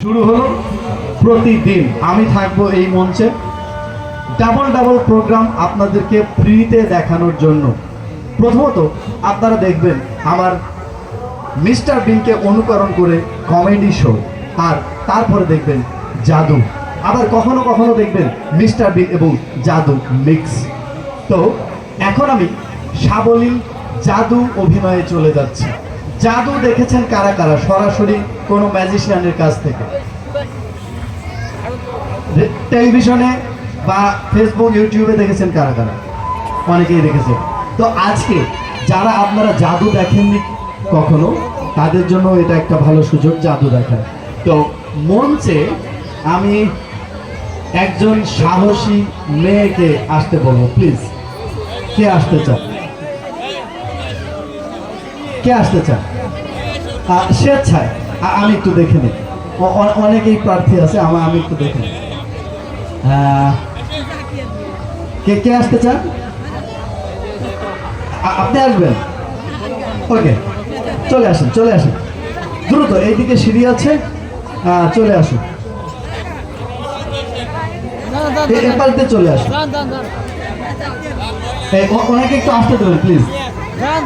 শুরু হলো। প্রতিদিন আমি থাকবো এই মঞ্চে, ডাবল প্রোগ্রাম আপনাদেরকে ফ্রিতে দেখানোর জন্য। প্রথমত আপনারা দেখবেন আমার মিস্টার বিনকে অনুকরণ করে কমেডি শো, আর তারপরে দেখবেন জাদু, আবার কখনো কখনো দেখবেন মিস্টার বিন এবং জাদু মিক্স। তো এখন আমি সাবলীল জাদু অভিনয়ে চলে যাচ্ছি। জাদু দেখেছেন কারা কারা সরাসরি কোনো ম্যাজিশিয়ানের কাছ থেকে? টেলিভিশনে বা ফেসবুক ইউটিউবে দেখেছেন কারা কারা? অনেকেই দেখেছেন। তো আজকে যারা আপনারা জাদু দেখেননি কখনো, তাদের জন্য এটা একটা ভালো সুযোগ জাদু দেখার। তো মঞ্চে আমি একজন সাহসী মেয়েকে আসতে বলবো, প্লিজ। কে আসতে চান? কে আসতে চান? স্বেচ্ছায় আমি একটু দেখে নিই। অনেকেই প্রার্থী আছে, আমি একটু দেখে নিই। কে কে আসতে চান? আপনি আসবেন? ওকে, চলে আসেন চলে আসেন দ্রুত, এইদিকে সিঁড়ি আছে, চলে আসুন, এপাশে চলে আসুন। ওনাকে একটু আসতে দেবেন প্লিজ।